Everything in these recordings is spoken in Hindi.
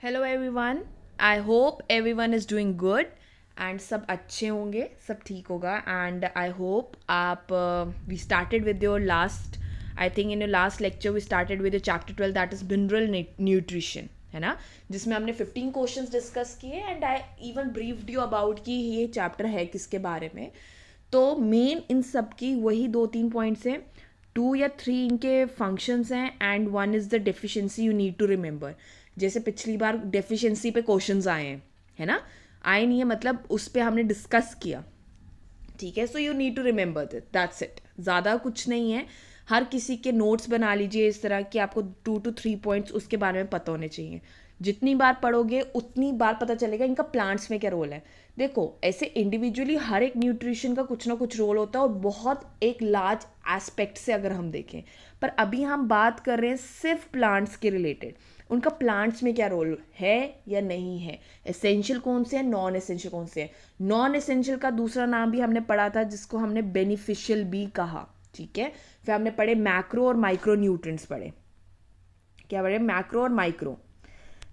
Hello everyone. I hope everyone is doing good and सब अच्छे होंगे, सब ठीक होगा। एंड आई होप आप we started with your last, I think in your last lecture we started with your chapter 12 that is mineral nutrition, है ना, जिसमें हमने 15 क्वेश्चंस डिस्कस किए and I even briefed you about कि ये चैप्टर है किसके बारे में। तो मेन इन सब की वही 2-3 पॉइंट्स हैं, 2 या 3 इनके फंक्शंस हैं and one is the deficiency you need to remember. जैसे पिछली बार डेफिशिएंसी पे क्वेश्चंस आए हैं, है ना, आए नहीं है मतलब उस पर हमने डिस्कस किया, ठीक है। So you need to remember that's it, ज़्यादा कुछ नहीं है। हर किसी के नोट्स बना लीजिए इस तरह कि आपको 2 to 3 पॉइंट्स उसके बारे में पता होने चाहिए। जितनी बार पढ़ोगे उतनी बार पता चलेगा इनका प्लांट्स में क्या रोल है। देखो, ऐसे इंडिविजुअली हर एक न्यूट्रिशन का कुछ ना कुछ रोल होता है और बहुत एक लार्ज एस्पेक्ट से अगर हम देखें, पर अभी हम बात कर रहे हैं सिर्फ प्लांट्स के रिलेटेड, उनका प्लांट्स में क्या रोल है या नहीं है, एसेंशियल कौन से हैं, नॉन एसेंशियल कौन से हैं। नॉन एसेंशियल का दूसरा नाम भी हमने पढ़ा था जिसको हमने बेनिफिशियल भी कहा, ठीक है। फिर हमने पढ़े मैक्रो और माइक्रो न्यूट्रिएंट्स पढ़े, क्या पढ़े, मैक्रो और माइक्रो,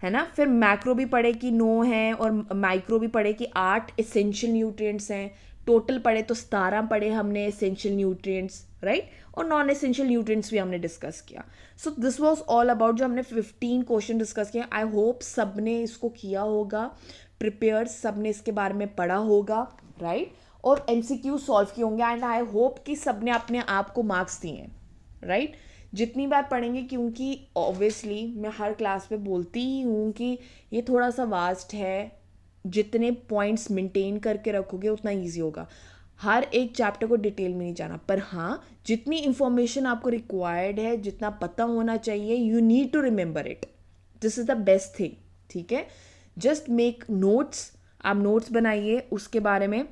है ना। फिर मैक्रो भी पढ़े कि 9 है और माइक्रो भी पढ़े कि 8 एसेंशियल न्यूट्रिएंट्स हैं। टोटल पढ़े तो 17 पढ़े हमने एसेंशियल न्यूट्रिएंट्स, राइट। और नॉन एसेंशियल न्यूट्रिएंट्स भी हमने डिस्कस किया। So this was all about जो हमने 15 क्वेश्चन डिस्कस किए। आई होप सब ने इसको किया होगा प्रिपेयर, सब ने इसके बारे में पढ़ा होगा, राइट। और MCQ सॉल्व किए होंगे एंड आई होप कि सब ने अपने आप को मार्क्स दिए हैं, राइट। जितनी बार पढ़ेंगे, क्योंकि ऑब्वियसली मैं हर क्लास में बोलती ही हूँ कि ये थोड़ा सा वास्ट है, जितने पॉइंट्स मेंटेन करके रखोगे उतना इजी होगा। हर एक चैप्टर को डिटेल में नहीं जाना, पर हाँ जितनी इंफॉर्मेशन आपको रिक्वायर्ड है, जितना पता होना चाहिए, you need to remember it, this is the best thing, ठीक है। जस्ट मेक नोट्स, आप नोट्स बनाइए उसके बारे में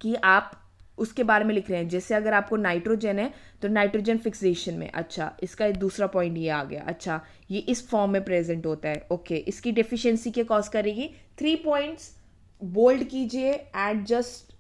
कि आप उसके बारे में लिख रहे हैं। जैसे अगर आपको नाइट्रोजन है तो नाइट्रोजन फिक्सेशन में, अच्छा इसका एक दूसरा पॉइंट ये आ गया, अच्छा ये इस फॉर्म में प्रेजेंट होता है, ओके इसकी डेफिशिएंसी क्या कॉज करेगी, 3 पॉइंट्स बोल्ड कीजिए and just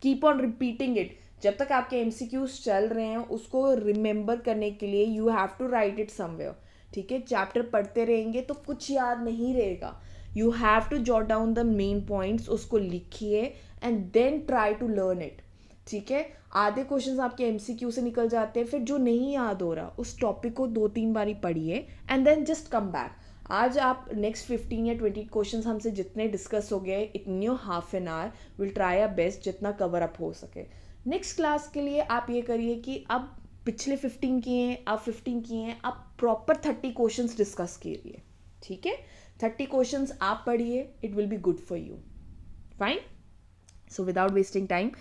keep on repeating it. जब तक आपके MCQs चल रहे हैं उसको रिमेंबर करने के लिए you have to write it somewhere, ठीक है। चैप्टर पढ़ते रहेंगे तो कुछ याद नहीं रहेगा, you have to jot down the main points, उसको लिखिए and then try to learn it, ठीक है। आधे क्वेश्चंस आपके MCQ से निकल जाते हैं, फिर जो नहीं याद हो रहा उस टॉपिक को 2-3 बारी पढ़िए and then just come back. आज आप नेक्स्ट 15 या 20 क्वेश्चंस हमसे जितने डिस्कस हो गए in your half an hour will try our best जितना कवर अप हो सके। नेक्स्ट क्लास के लिए आप ये करिए कि अब पिछले 15 किए हैं, अब 15 किए हैं, आप प्रॉपर 30 क्वेश्चंस डिस्कस कीजिए, ठीक है। 30 क्वेश्चंस आप पढ़िए, it will be good for you, fine. So without wasting time,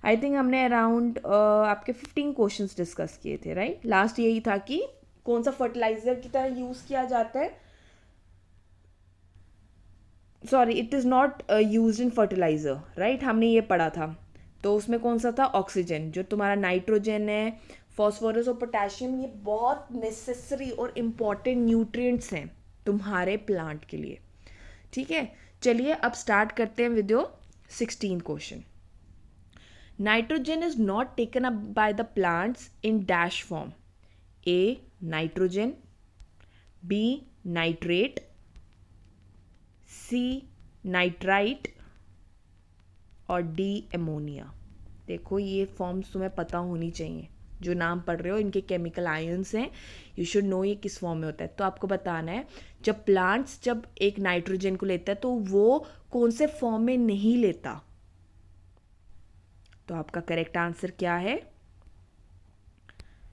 I think हमने अराउंड आपके 15 क्वेश्चंस डिस्कस किए थे, राइट। लास्ट यही था कि कौन सा फर्टिलाइजर की तरह यूज़ किया जाता है, sorry it is not use in fertiliser, right, हमने ये पढ़ा था। तो उसमें कौन सा था, ऑक्सीजन। जो तुम्हारा नाइट्रोजन है, फॉस्फोरस और पोटेशियम, ये बहुत नेसेसरी और इम्पॉर्टेंट न्यूट्रिएंट्स हैं तुम्हारे प्लांट के लिए, ठीक है। चलिए अब स्टार्ट करते हैं with your 16 question. Nitrogen is not taken up by the plants in dash form, A nitrogen, B nitrate, C nitrite और डी एमोनिया। देखो ये फॉर्म्स तुम्हें पता होनी चाहिए, जो नाम पढ़ रहे हो इनके केमिकल आयंस हैं, यू शुड नो ये किस फॉर्म में होता है। तो आपको बताना है जब प्लांट्स जब एक नाइट्रोजन को लेता है तो वो कौन से फॉर्म में नहीं लेता। तो आपका करेक्ट आंसर क्या है,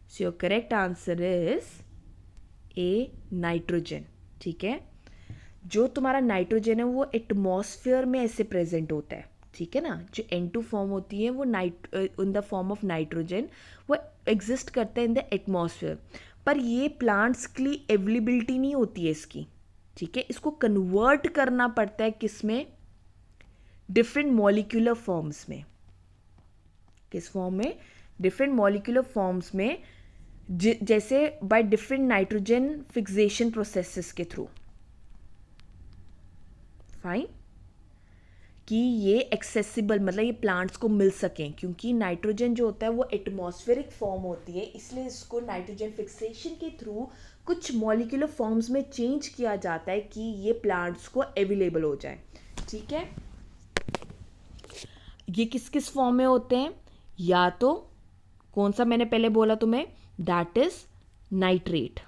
so your correct answer is A nitrogen, ठीक है। जो तुम्हारा नाइट्रोजन है वो एटमॉस्फेयर में ऐसे प्रेजेंट होता है, ठीक है ना। जो N2 फॉर्म होती है वो इन द फॉर्म ऑफ नाइट्रोजन, वो एग्जिस्ट करता है इन द एटमॉस्फेयर, पर ये प्लांट्स के लिए अवेलेबिलिटी नहीं होती है इसकी, ठीक है। इसको कन्वर्ट करना पड़ता है किस में, डिफरेंट मॉलिक्यूलर फॉर्म्स में। किस फॉर्म में, डिफरेंट मॉलिक्यूलर फॉर्म्स में, जैसे by different nitrogen fixation processes के थ्रू, फाइन। कि ये एक्सेसिबल मतलब ये प्लांट्स को मिल सकें, क्योंकि नाइट्रोजन जो होता है वो एटमॉस्फेरिक फॉर्म होती है, इसलिए इसको नाइट्रोजन फिक्सेशन के थ्रू कुछ मॉलिक्यूलर फॉर्म्स में चेंज किया जाता है कि ये प्लांट्स को अवेलेबल हो जाए. ठीक है, ये किस किस फॉर्म में होते हैं? या तो कौन सा मैंने पहले बोला तुम्हें, दैट इज नाइट्रेट.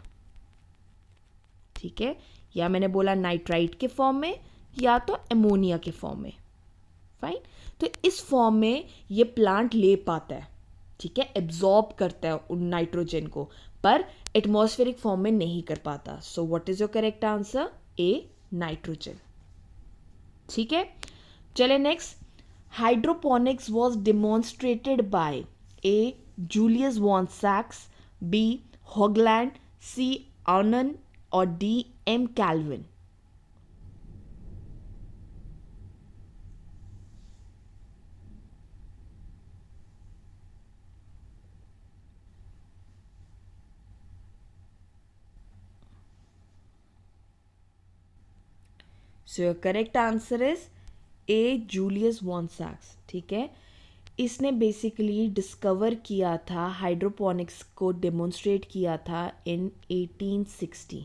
ठीक है, या मैंने बोला नाइट्राइट के फॉर्म में या तो एमोनिया के फॉर्म में. फाइन, तो इस फॉर्म में ये प्लांट ले पाता है. ठीक है, एब्जॉर्ब करता है उन नाइट्रोजन को, पर एटमॉस्फेरिक फॉर्म में नहीं कर पाता. So what is your correct answer? A, nitrogen. ठीक है, चले next. Hydroponics was demonstrated by A, Julius von सैक्स, बी, हॉगलैंड, सी, आर्नन और D, M Calvin. So your correct answer is A, Julius von सैक्स. ठीक है, इसने बेसिकली डिस्कवर किया था, हाइड्रोपोनिक्स को डेमोन्स्ट्रेट किया था इन 1860.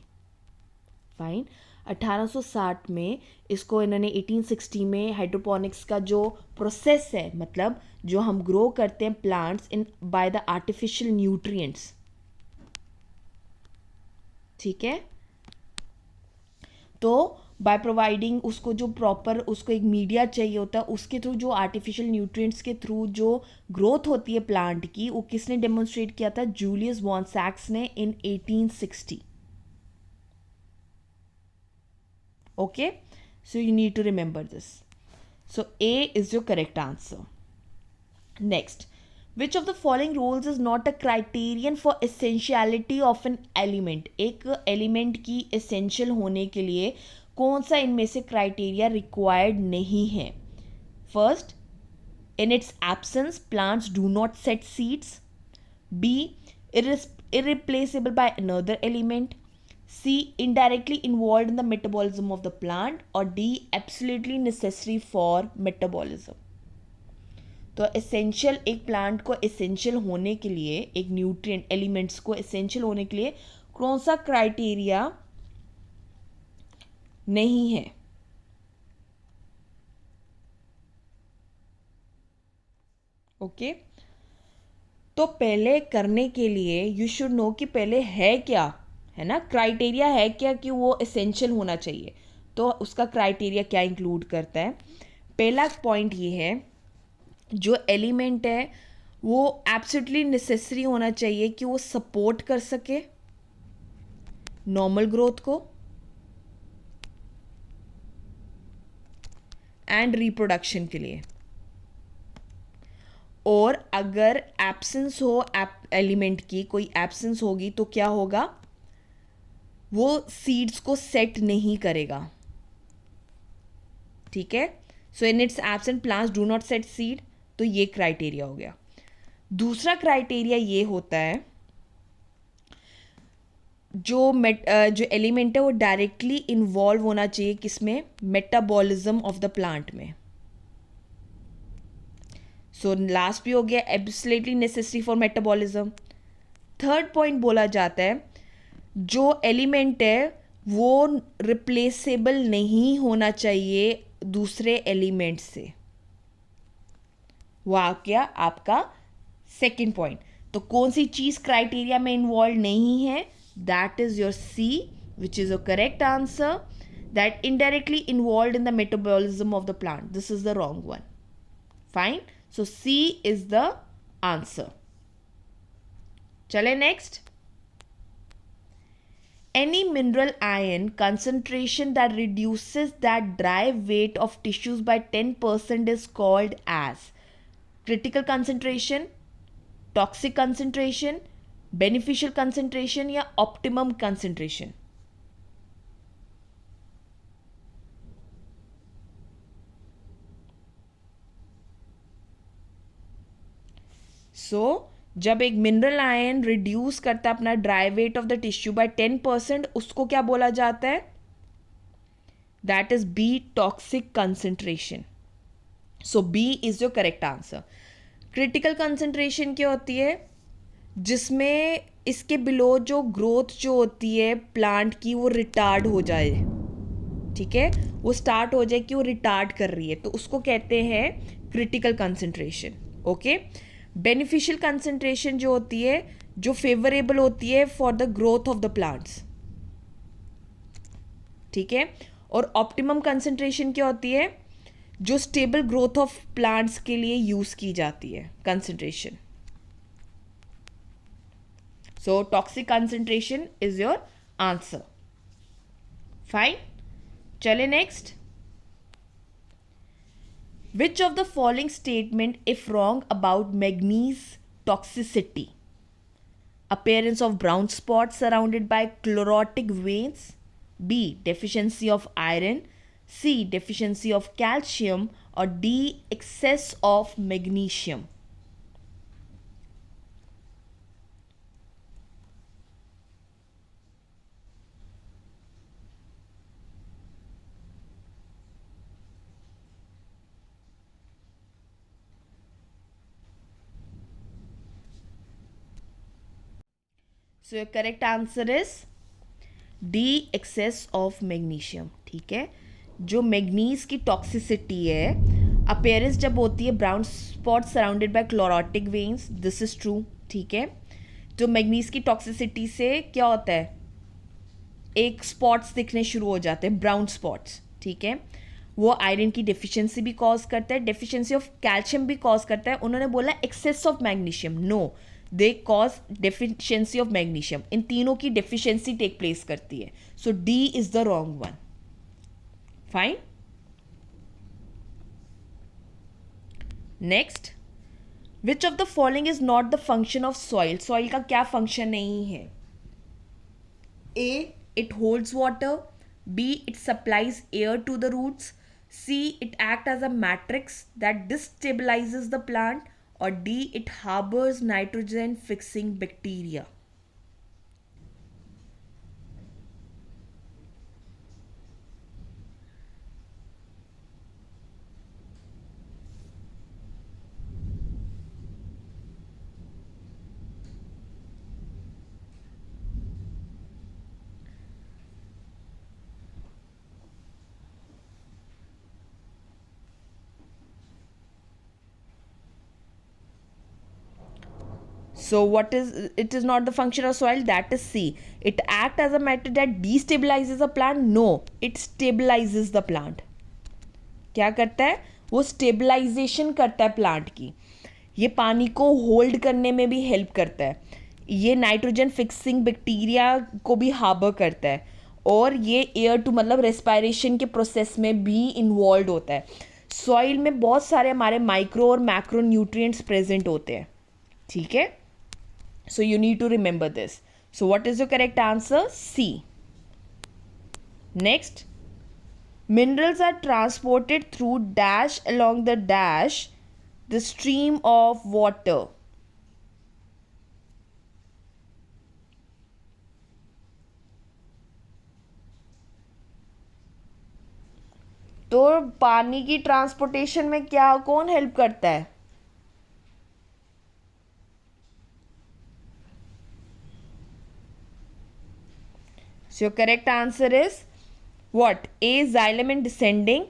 फाइन, 1860 में इसको इन्होंने 1860 में हाइड्रोपोनिक्स का जो प्रोसेस है, मतलब जो हम ग्रो करते हैं plants in by the artificial nutrients. ठीक है, तो बाय प्रोवाइडिंग उसको जो प्रॉपर उसको एक मीडिया चाहिए होता है, उसके थ्रू जो आर्टिफिशियल न्यूट्रिएंट्स के थ्रू जो ग्रोथ होती है प्लांट की, वो किसने डेमोन्स्ट्रेट किया था? जूलियस वॉन सैक्स ने in 1860. Okay, so you need to remember this. So A is your correct answer. Next, which of the following rules is not a criterion for essentiality of an element? एक एलिमेंट की एसेंशियल होने के लिए कौन सा इनमें से क्राइटेरिया रिक्वायर्ड नहीं है? First, in its absence plants do not set seeds. B, irreplaceable by another element. C, indirectly involved in the metabolism of the plant. or D, absolutely necessary for metabolism. तो एसेंशियल, एक प्लांट को एसेंशियल होने के लिए, एक न्यूट्रिएंट एलिमेंट्स को एसेंशियल होने के लिए कौन सा क्राइटेरिया नहीं है? ओके, तो पहले करने के लिए यू शुड नो कि पहले है क्या, है ना, क्राइटेरिया है क्या कि वो एसेंशियल होना चाहिए. तो उसका क्राइटेरिया क्या इंक्लूड करता है? पहला पॉइंट ये है, जो एलिमेंट है वो एब्सोल्युटली नेसेसरी होना चाहिए कि वो सपोर्ट कर सके नॉर्मल ग्रोथ को एंड रिप्रोडक्शन के लिए. और अगर एब्सेंस हो एलिमेंट की, कोई एब्सेंस होगी तो क्या होगा? वो सीड्स को सेट नहीं करेगा. ठीक है, so in its absent plants do not set seed. तो ये क्राइटेरिया हो गया. दूसरा क्राइटेरिया ये होता है, जो एलिमेंट है वो डायरेक्टली इन्वॉल्व होना चाहिए किसमें? मेटाबॉलिज्म ऑफ द प्लांट में. सो लास्ट भी हो गया, absolutely necessary for metabolism. Third point बोला जाता है, जो एलिमेंट है वो रिप्लेसेबल नहीं होना चाहिए दूसरे एलिमेंट से. वो आ गया आपका सेकेंड पॉइंट. तो कौन सी चीज क्राइटेरिया में इन्वॉल्व नहीं है? That is your C, which is your correct answer. That indirectly involved in the metabolism of the plant. This is the wrong one. Fine. So C is the answer. चले next. Any mineral ion concentration that reduces that dry weight of tissues by 10% is called as critical concentration, toxic concentration, beneficial concentration या optimum concentration. सो जब एक मिनरल आयन रिड्यूस करता है अपना dry weight of the tissue by 10%, उसको क्या बोला जाता है? That is B, toxic concentration. So B is your correct answer. Critical concentration क्या होती है? जिसमें इसके बिलो जो ग्रोथ जो होती है प्लांट की वो रिटार्ड हो जाए, ठीक है, वो स्टार्ट हो जाए कि वो रिटार्ड कर रही है, तो उसको कहते हैं critical concentration. Okay. Beneficial concentration जो होती है, जो फेवरेबल होती है for the growth of the plants, ठीक है. और ऑप्टिमम कंसंट्रेशन क्या होती है, जो स्टेबल ग्रोथ ऑफ प्लांट्स के लिए यूज की जाती है concentration. So toxic concentration is your answer. Fine. चले next. Which of the following statement if wrong about manganese toxicity? Appearance of brown spots surrounded by chlorotic veins. B. Deficiency of iron. C. Deficiency of calcium. Or D. Excess of magnesium. So your correct answer is D. Excess of magnesium. ठीक है. जो मैग्नीज की टॉक्सिसिटी है, अपेयरेंस जब होती है brown spot surrounded by chlorotic veins, this is true. ठीक है. जो मैग्नीज की टॉक्सिसिटी से क्या होता है, एक स्पॉट्स दिखने शुरू हो जाते हैं, ब्राउन स्पॉट्स. ठीक है. वो आयरन की डेफिशिएंसी भी कॉज करता है, डेफिशिएंसी ऑफ कैल्शियम भी कॉज करता है. उन्होंने बोला excess of magnesium, no, they cause deficiency of magnesium. इन तीनों की डेफिशिएंसी टेक प्लेस करती है. So D is the wrong one. Fine. Next. Which of the following is not the function of soil. Soil का क्या फंक्शन नहीं है. ए, it holds water. B, it supplies air to the roots. C, it acts as a matrix that destabilizes the plant. Or D, it harbors nitrogen fixing bacteria. So what is, it is not the function of soil, that is C. It acts as a matter that destabilizes a plant. No, it stabilizes the plant. क्या करता है वो, स्टेबलाइजेशन करता है प्लांट की. ये पानी को होल्ड करने में भी हेल्प करता है. ये नाइट्रोजन फिक्सिंग बैक्टीरिया को भी हार्बर करता है. और ये एयर टू मतलब रेस्पायरेशन के प्रोसेस में भी इन्वॉल्व होता है. सॉइल में बहुत सारे हमारे माइक्रो और मैक्रो न्यूट्रिएंट्स प्रेजेंट होते हैं. ठीक है. So you need to remember this. So what is your correct answer? C. Next. Minerals are transported through dash along the dash, the stream of water. तो पानी की ट्रांसपोर्टेशन में क्या, कौन हेल्प करता है. So your correct answer is what? A, xylem and descending.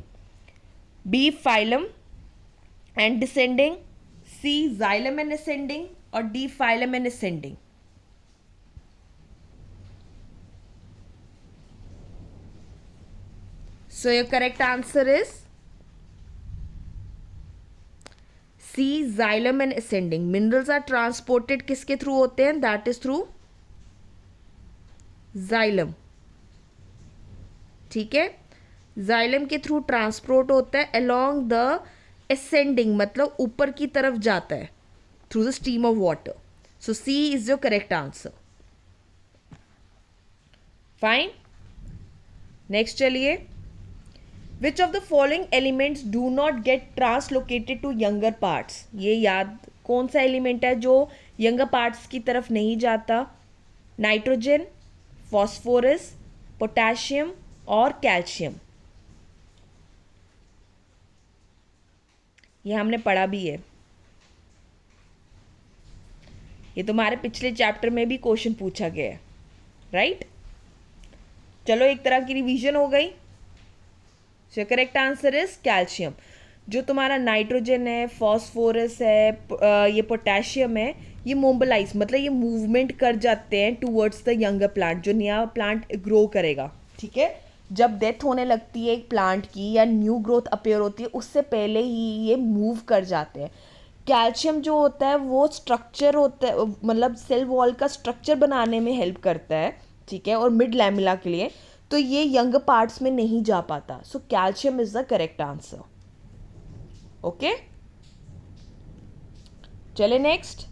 B, phylum and descending. C, xylem and ascending. Or D, phylum and ascending. So your correct answer is C, xylem and ascending. Minerals are transported किसके थ्रू होते हैं, that is through जाइलम. ठीक है. जाइलम के थ्रू ट्रांसपोर्ट होता है अलोंग द असेंडिंग, मतलब ऊपर की तरफ जाता है through the stream of water. So C is your correct answer. Fine. Next चलिए. Which of the following elements do not get translocated to younger parts. ये याद, कौन सा एलिमेंट है जो यंगर पार्ट्स की तरफ नहीं जाता. नाइट्रोजन, फॉस्फोरस, पोटेशियम और कैल्शियम. ये हमने पढ़ा भी है. ये तुम्हारे पिछले चैप्टर में भी क्वेश्चन पूछा गया है, राइट? चलो एक तरह की रिवीजन हो गई। So correct answer is calcium. जो तुम्हारा नाइट्रोजन है, फॉस्फोरस है, ये पोटेशियम है, ये मोबिलाइज मतलब ये मूवमेंट कर जाते हैं टूवर्ड्स द यंगर प्लांट, जो नया प्लांट ग्रो करेगा, ठीक है? जब डेथ होने लगती है एक प्लांट की या न्यू ग्रोथ अपेयर होती है, उससे पहले ही ये मूव कर जाते हैं। कैल्शियम जो होता है वो स्ट्रक्चर होता है, मतलब सेल वॉल का स्ट्रक्चर बनाने में हेल्प करता है, ठीक है? और मिड लैमिला के लिए, तो ये यंग पार्ट्स में नहीं जा पाता। So calcium is the correct answer. Okay, चले नेक्स्ट।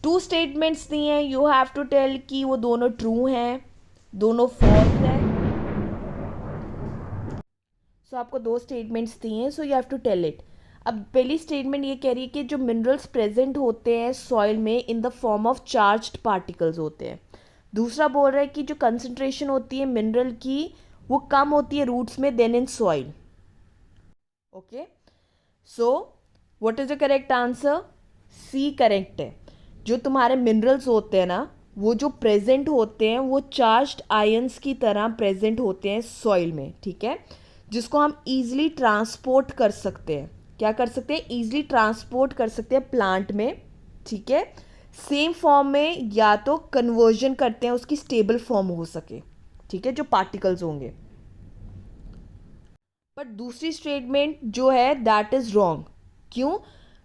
2 स्टेटमेंट्स दिए हैं, यू हैव टू टेल कि वो दोनों ट्रू हैं, दोनों फॉल्स हैं। सो आपको 2 स्टेटमेंट्स दिए हैं, so you have to tell it. अब पहली स्टेटमेंट ये कह रही है कि जो मिनरल्स प्रेजेंट होते हैं सॉइल में इन the form of charged particles होते हैं। दूसरा बोल रहा है कि जो कंसंट्रेशन होती है मिनरल की वो कम होती है रूट्स में then in soil. Okay, so what is the correct answer? C correct है। जो तुम्हारे मिनरल्स होते हैं ना, वो जो प्रेजेंट होते हैं वो चार्ज्ड आयंस की तरह प्रेजेंट होते हैं सॉइल में, ठीक है? जिसको हम इजीली ट्रांसपोर्ट कर सकते हैं। क्या कर सकते हैं? इजीली ट्रांसपोर्ट कर सकते हैं प्लांट में, ठीक है? सेम फॉर्म में या तो कन्वर्जन करते हैं उसकी स्टेबल फॉर्म हो सके, ठीक है, जो पार्टिकल्स होंगे। पर दूसरी स्टेटमेंट जो है दैट इज रॉन्ग। क्यों?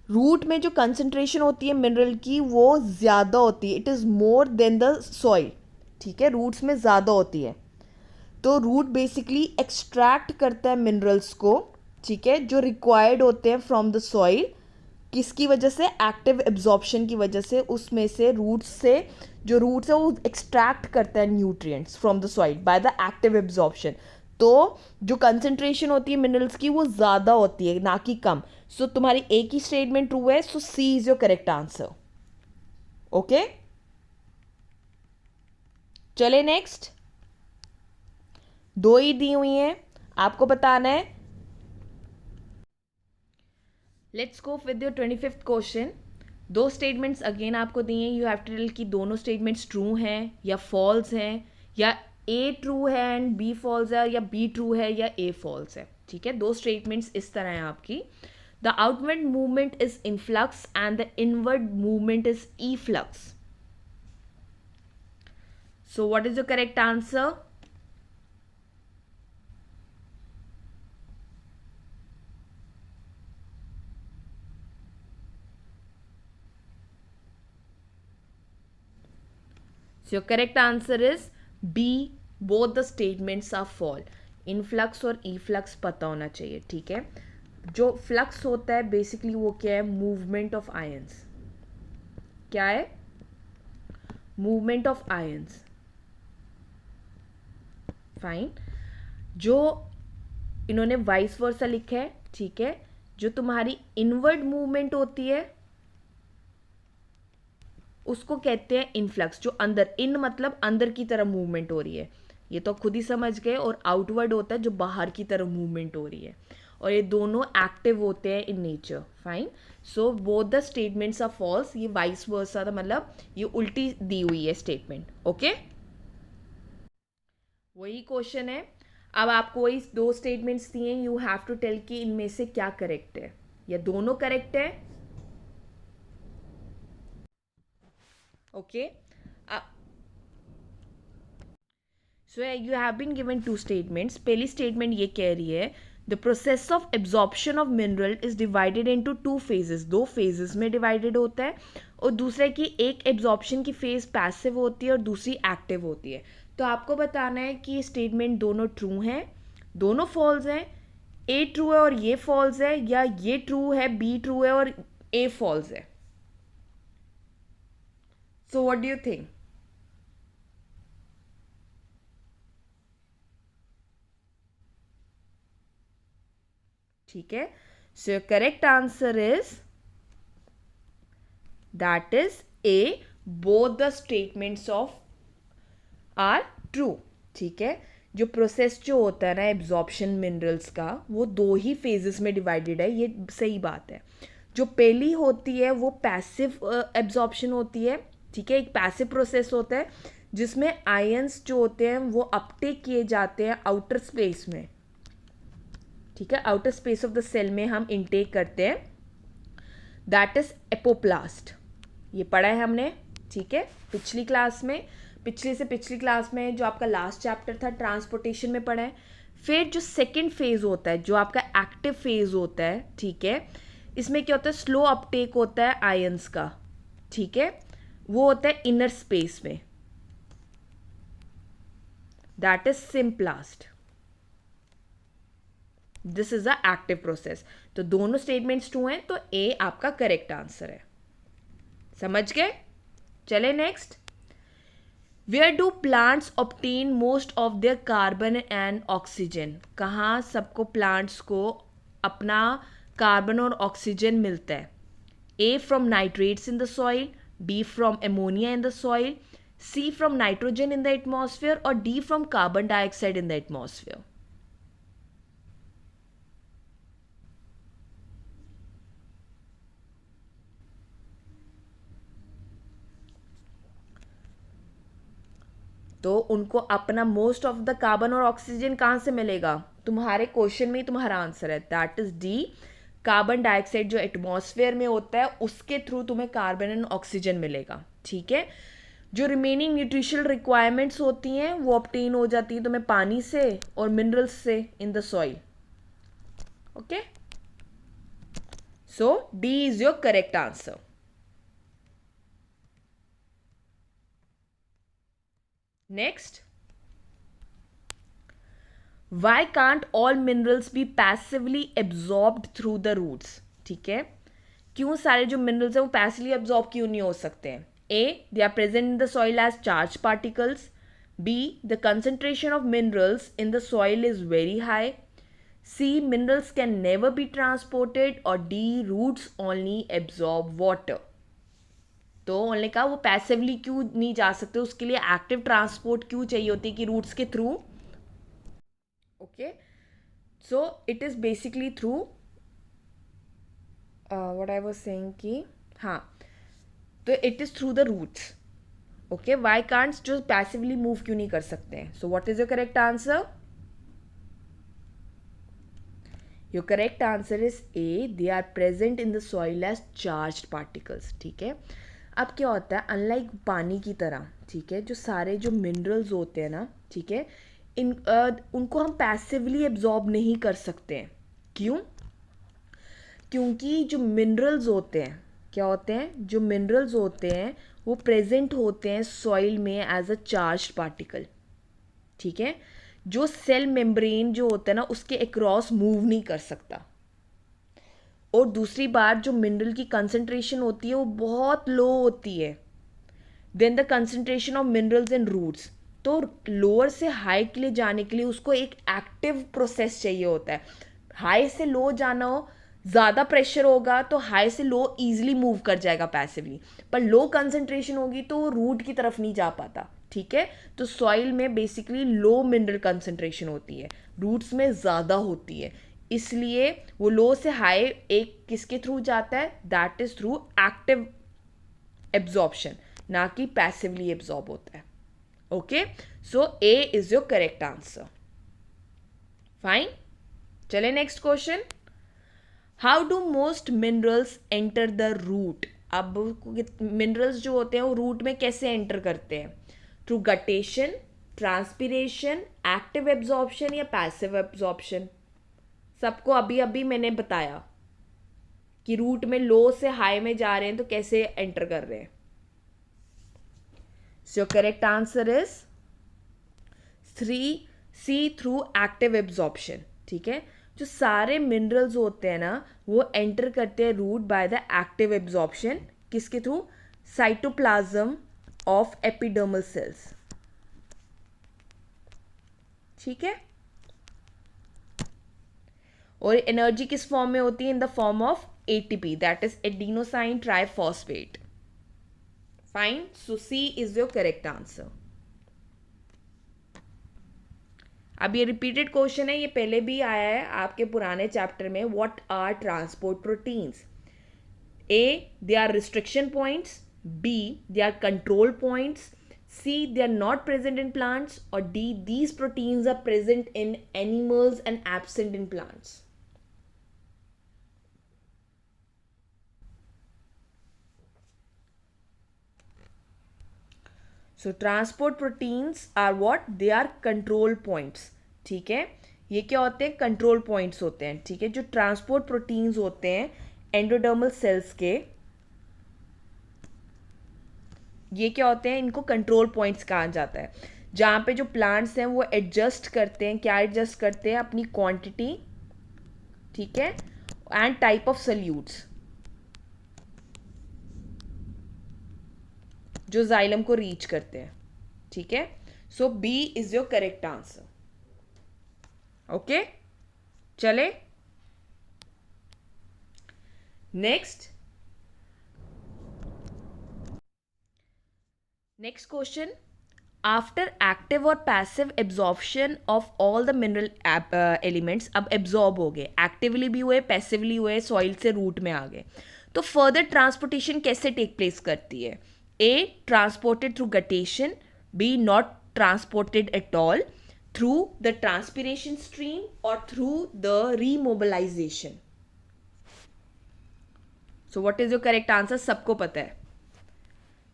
रूट में जो कंसंट्रेशन होती है मिनरल की वो ज़्यादा होती है, it is more than the soil, ठीक है? रूट्स में ज़्यादा होती है। तो रूट बेसिकली एक्सट्रैक्ट करता है मिनरल्स को, ठीक है, जो रिक्वायर्ड होते हैं फ्रॉम द सॉइल। किसकी वजह से? एक्टिव एब्जॉर्प्शन की वजह से। उसमें से रूट्स से जो रूट्स है वो एक्सट्रैक्ट करता है nutrients from the soil by the active absorption. तो जो कंसंट्रेशन होती है मिनरल्स की वो ज़्यादा होती है, ना कि कम। सो तुम्हारी एक ही स्टेटमेंट ट्रू है, so C is your correct answer. Okay, चले नेक्स्ट। 2 ही दी हुई हैं, आपको बताना है। Let's go with your 25th question. 2 statements again आपको दिए हैं, यू हैव टू टेल कि दोनों स्टेटमेंट्स ट्रू हैं या फॉल्स हैं, या ए ट्रू है एंड बी फॉल्स है, या बी ट्रू है या ए फॉल्स है, ठीक है? 2 स्टेटमेंट्स इस तरह हैं आपकी। The outward movement is influx and the inward movement is E flux. So what is the correct answer? So your correct answer is B. Both the statements are false. Influx और ईफ्लक्स पता होना चाहिए, ठीक है? जो फ्लक्स होता है बेसिकली वो क्या है? Movement of ions. क्या है? Movement of ions. फाइन। जो इन्होंने वाइस वर्सा लिखा है, ठीक है, जो तुम्हारी इनवर्ड मूवमेंट होती है उसको कहते हैं इनफ्लक्स। जो अंदर, इन मतलब अंदर की तरफ मूवमेंट हो रही है, ये तो खुद ही समझ गए। और आउटवर्ड होता है जो बाहर की तरफ मूवमेंट हो रही है, और ये दोनों एक्टिव होते हैं in nature. Fine. So both the statements are false. ये वाइस वर्सा था, मतलब ये उल्टी दी हुई है स्टेटमेंट। ओके, वही क्वेश्चन है। अब आपको वही 2 स्टेटमेंट्स दिए, यू हैव टू टेल कि इनमें से क्या करेक्ट है, या दोनों करेक्ट है। Okay, so you have been given 2 statements. पहली स्टेटमेंट ये कह रही है the process of absorption of mineral is divided into 2 phases। 2 phases में डिवाइडेड होता है। और दूसरा कि एक एब्जॉर्प्शन की फेज पैसिव होती है और दूसरी एक्टिव होती है। तो आपको बताना है कि ये स्टेटमेंट दोनों ट्रू हैं, दोनों फॉल्स हैं। ए ट्रू है और ये फॉल्स है, या ये ट्रू है, बी ट्रू है और ए फॉल्स है। So what do you think? ठीक है, so your correct answer is that is A, both the statements of are true, ठीक है? जो प्रोसेस जो होता है ना एब्जॉर्प्शन मिनरल्स का, वो 2 ही फेजेस में डिवाइडेड है, ये सही बात है। जो पहली होती है वो पैसिव एब्जॉर्प्शन होती है, ठीक है, एक पैसिव प्रोसेस होता है जिसमें आयंस जो होते हैं वो अपटेक किए जाते हैं आउटर स्पेस में, ठीक है, outer space of the cell में हम इनटेक करते हैं, दैट इज एपोप्लास्ट। ये पढ़ा है हमने, ठीक है, पिछली क्लास में, पिछली क्लास में जो आपका लास्ट चैप्टर था ट्रांसपोर्टेशन में पढ़ा है। फिर जो सेकेंड फेज होता है जो आपका एक्टिव फेज होता है, ठीक है, इसमें क्या होता है, स्लो अपटेक होता है आयंस का, ठीक है, वो होता है इनर स्पेस में, that is symplast. This is a active process. तो दोनों स्टेटमेंट्स ट्रू हैं, तो ए आपका करेक्ट आंसर है। समझ गए? चले next. Where do plants obtain most of their carbon and oxygen? कहाँ सबको प्लांट्स को अपना कार्बन और ऑक्सीजन मिलता है? A from nitrates in the soil, B from ammonia in the soil, C from nitrogen in the atmosphere और D from carbon dioxide in the atmosphere. तो उनको अपना मोस्ट ऑफ द कार्बन और ऑक्सीजन कहाँ से मिलेगा? तुम्हारे क्वेश्चन में ही तुम्हारा आंसर है, that is D. Carbon dioxide जो एटमॉस्फेयर में होता है उसके थ्रू तुम्हें कार्बन एंड ऑक्सीजन मिलेगा, ठीक है। जो रिमेनिंग न्यूट्रिशनल रिक्वायरमेंट्स होती हैं वो ऑब्टेन हो जाती है तुम्हें पानी से और मिनरल्स से इन the soil, okay. So D is your correct answer. Next, why can't all minerals be passively absorbed through the roots? ठीक है, क्यों सारे जो मिनरल्स हैं वो पैसिवली एब्जॉर्ब क्यों नहीं हो सकते हैं? A, they are present in the soil as charge particles, B, the concentration of minerals in the soil is very high, C, minerals can never be transported और D, roots only absorb water. तो उन्होंने कहा वो पैसिवली क्यों नहीं जा सकते, उसके लिए एक्टिव ट्रांसपोर्ट क्यों चाहिए होती है कि रूट्स के through, okay, so it is basically through what I was saying कि हाँ, तो it is through the roots, okay, why can't जो passively move क्यों नहीं कर सकते हैं? So what is your correct answer? Your correct answer is A, they are present in the soil as charged particles, ठीक है। अब क्या होता है, अनलाइक पानी की तरह, ठीक है, जो सारे जो मिनरल्स होते हैं ना, ठीक है, उनको हम पैसिवली एब्जॉर्ब नहीं कर सकते हैं। क्यों? क्योंकि जो मिनरल्स होते हैं, क्या होते हैं, जो मिनरल्स होते हैं वो प्रेजेंट होते हैं सॉइल में एज अ चार्ज पार्टिकल, ठीक है, जो सेल मेम्ब्रेन जो होता है ना उसके अक्रॉस मूव नहीं कर सकता। और दूसरी बात, जो मिनरल की कंसंट्रेशन होती है वो बहुत लो होती है than the concentration of minerals in roots. तो लोअर से हाई के लिए जाने के लिए उसको एक एक्टिव प्रोसेस चाहिए होता है। हाई से लो जाना हो, ज़्यादा प्रेशर होगा तो हाई से लो ईजिली मूव कर जाएगा पैसिवली, पर लो कंसंट्रेशन होगी तो वो रूट की तरफ नहीं जा पाता, ठीक है। तो सॉइल में बेसिकली लो मिनरल कंसंट्रेशन होती है, रूट्स में ज़्यादा होती है, इसलिए वो लो से हाई एक किसके थ्रू जाता है, that is through active absorption, ना कि पैसिवली एब्जॉर्ब होता है, okay. So A is your correct answer. Fine, चले next question. How do most minerals enter the root? अब मिनरल्स जो होते हैं वो रूट में कैसे एंटर करते हैं? Through guttation, transpiration, active absorption या पैसिव एब्जॉर्प्शन? सबको अभी अभी मैंने बताया कि रूट में लो से हाई में जा रहे हैं तो कैसे एंटर कर रहे हैं। So your correct answer is 3C, through active absorption, ठीक है। जो सारे मिनरल्स होते हैं ना वो एंटर करते हैं root by the active absorption, किसके through? Cytoplasm of epidermal cells, ठीक है। और एनर्जी किस फॉर्म में होती है? In the form of ATP, that is adenosine triphosphate. Fine, so C is your correct answer. अब ये रिपीटेड क्वेश्चन है, ये पहले भी आया है आपके पुराने चैप्टर में, what are transport proteins? A, they are restriction points. B, they are control points. C, they are not present in plants. Or D, these proteins are present in animals and absent in plants. So transport proteins are what, they are control points. ठीक है, ये क्या होते हैं, कंट्रोल पॉइंट्स होते हैं. ठीक है, जो ट्रांसपोर्ट प्रोटीन्स होते हैं एंडोडर्मल सेल्स के, ये क्या होते हैं, इनको कंट्रोल पॉइंट्स कहा जाता है. जहाँ पे जो प्लांट्स हैं वो एडजस्ट करते हैं, क्या एडजस्ट करते हैं, अपनी क्वांटिटी, ठीक है, एंड टाइप ऑफ सल्यूट्स जो जाइलम को रीच करते हैं. ठीक है, so B is your correct answer. Okay, चले next. Next question. After active और passive absorption of all the mineral elements, अब एब्जॉर्ब हो गए, एक्टिवली भी हुए, पैसिवली हुए, सॉइल से रूट में आ गए, तो फर्दर ट्रांसपोर्टेशन कैसे टेक प्लेस करती है. A, transported through guttation. B, not transported at all, through the transpiration stream or through the remobilization. So what is your correct answer? सबको पता है.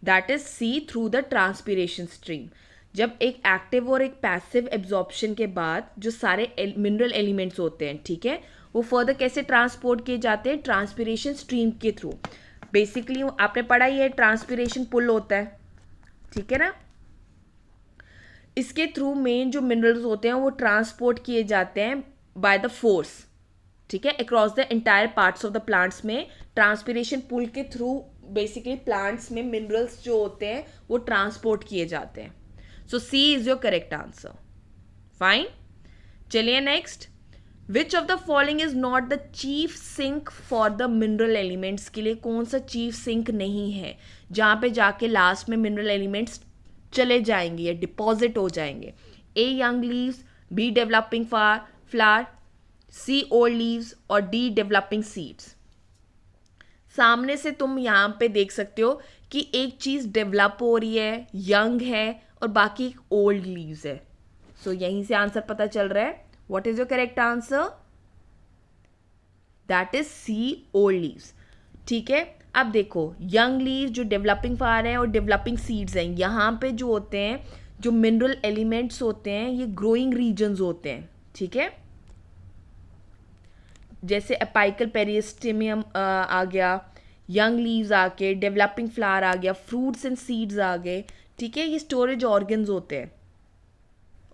That is C, through the transpiration stream. जब एक एक्टिव और एक पैसिव एब्जॉर्प्शन के बाद जो सारे मिनरल एलिमेंट्स होते हैं, ठीक है, वो फर्दर कैसे ट्रांसपोर्ट किए जाते हैं, ट्रांसपिरेशन स्ट्रीम के थ्रू. बेसिकली आपने पढ़ा ही है, ट्रांसपिरेशन पुल होता है, ठीक है ना. इसके थ्रू मेन जो मिनरल्स होते हैं वो ट्रांसपोर्ट किए जाते हैं बाय द फोर्स. ठीक है, across the entire parts of the plants में ट्रांसपिरेशन पुल के थ्रू बेसिकली प्लांट्स में मिनरल्स जो होते हैं वो ट्रांसपोर्ट किए जाते हैं. So C is your correct answer. Fine, चलिए next. Which of the following is not the chief sink for the mineral elements. के लिए कौन सा चीफ सिंक नहीं है, जहाँ पे जाके लास्ट में मिनरल एलिमेंट्स चले जाएंगे या डिपॉजिट हो जाएंगे. A, young leaves. B, developing flower. C, old leaves. और डी, डेवलपिंग सीड्स. सामने से तुम यहाँ पे देख सकते हो कि एक चीज़ डेवलप हो रही है, यंग है, और बाकी ओल्ड लीव्स है. सो यहीं से आंसर पता चल रहा है. What is your correct answer? That is C, old leaves. ठीक है, अब देखो यंग लीव्स जो डेवलपिंग फ्लावर है और डेवलपिंग सीड्स हैं, यहाँ पे जो होते हैं जो मिनरल एलिमेंट्स होते हैं ये ग्रोइंग रीजन्स होते हैं. ठीक है, जैसे अपाइकल पेरिस्टेमियम आ गया, यंग लीव्स आके, डेवलपिंग फ्लावर आ गया, फ्रूट्स एंड सीड्स आ गए. ठीक है, ये स्टोरेज ऑर्गन्स होते हैं.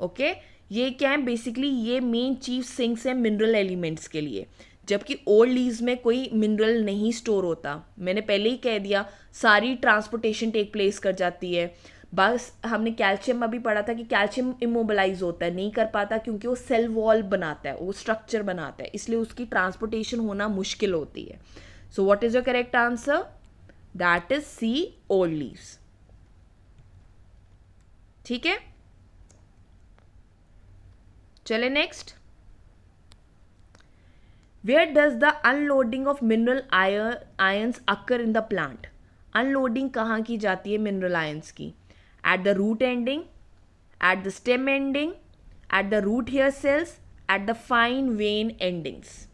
ओके, ये क्या है, बेसिकली ये मेन चीफ सिंक्स हैं मिनरल एलिमेंट्स के लिए. जबकि ओल्ड लीव्स में कोई मिनरल नहीं स्टोर होता. मैंने पहले ही कह दिया, सारी ट्रांसपोर्टेशन टेक प्लेस कर जाती है. बस हमने कैल्शियम में भी पढ़ा था कि कैल्शियम इमोबिलाइज होता है, नहीं कर पाता क्योंकि वो सेल वॉल बनाता है, वो स्ट्रक्चर बनाता है, इसलिए उसकी ट्रांसपोर्टेशन होना मुश्किल होती है. So what is your correct answer? That is C, old leaves. ठीक है, चले next. Where does the unloading of mineral ions occur in the plant. Unloading कहाँ की जाती है मिनरल आयंस की? At the root ending, at the stem ending, at the root hair cells, at the fine vein endings.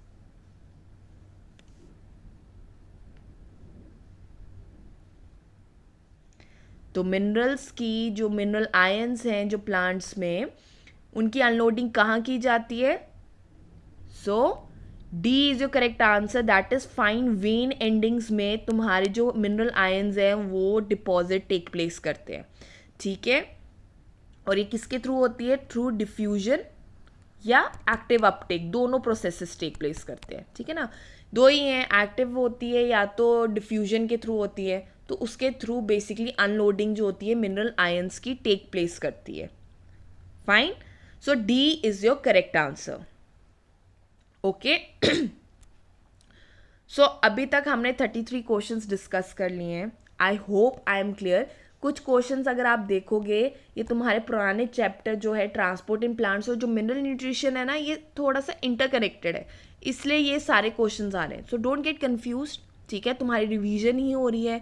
तो मिनरल्स की जो मिनरल आयंस हैं जो प्लांट्स में, उनकी अनलोडिंग कहाँ की जाती है? So D is your correct answer. That is fine vein endings में तुम्हारे जो मिनरल आयंस हैं वो डिपॉजिट टेक प्लेस करते हैं. ठीक है, और ये किसके थ्रू होती है? थ्रू डिफ्यूजन या एक्टिव अपटेक, दोनों प्रोसेसेस टेक प्लेस करते हैं. ठीक है ना, दो ही हैं, एक्टिव होती है या तो डिफ्यूजन के थ्रू होती है, तो उसके थ्रू बेसिकली अनलोडिंग जो होती है मिनरल आयंस की टेक प्लेस करती है. Fine, so D is your correct answer. Okay, so अभी तक हमने 33 क्वेश्चंस डिस्कस कर लिए हैं. I hope I am clear. कुछ क्वेश्चंस अगर आप देखोगे, ये तुम्हारे पुराने चैप्टर जो है ट्रांसपोर्ट इन प्लांट्स और जो मिनरल न्यूट्रिशन है ना, ये थोड़ा सा इंटरकनेक्टेड है, इसलिए ये सारे क्वेश्चंस आ रहे हैं. So don't get confused. ठीक है, तुम्हारी रिवीजन ही हो रही है.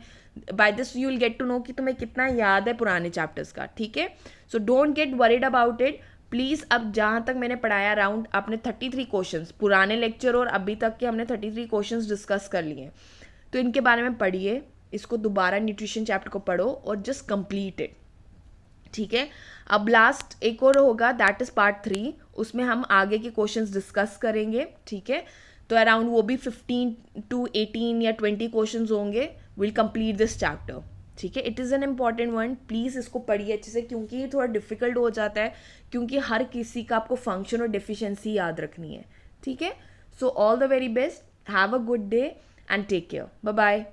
By this you will get to know कि तुम्हें कितना याद है पुराने चैप्टर्स का. ठीक है, सो don't gate worried about it please. अब जहाँ तक मैंने पढ़ाया अराउंड आपने 33 क्वेश्चंस पुराने लेक्चर और अभी तक के हमने 33 क्वेश्चंस डिस्कस कर लिए. तो इनके बारे में पढ़िए, इसको दोबारा न्यूट्रिशन चैप्टर को पढ़ो और जस्ट कंप्लीट इट. ठीक है, अब लास्ट एक और होगा, दैट इज़ पार्ट 3. उसमें हम आगे के क्वेश्चंस डिस्कस करेंगे. ठीक है, तो अराउंड वो भी 15 to 18 या 20 क्वेश्चंस होंगे. Will complete this chapter. ठीक है, it is an important one. Please इसको पढ़िए अच्छे से, क्योंकि ये थोड़ा डिफिकल्ट हो जाता है, क्योंकि हर किसी का आपको फंक्शन और डेफिशिएंसी याद रखनी है. ठीक है, so all the very best, have a good day and take care. Bye bye.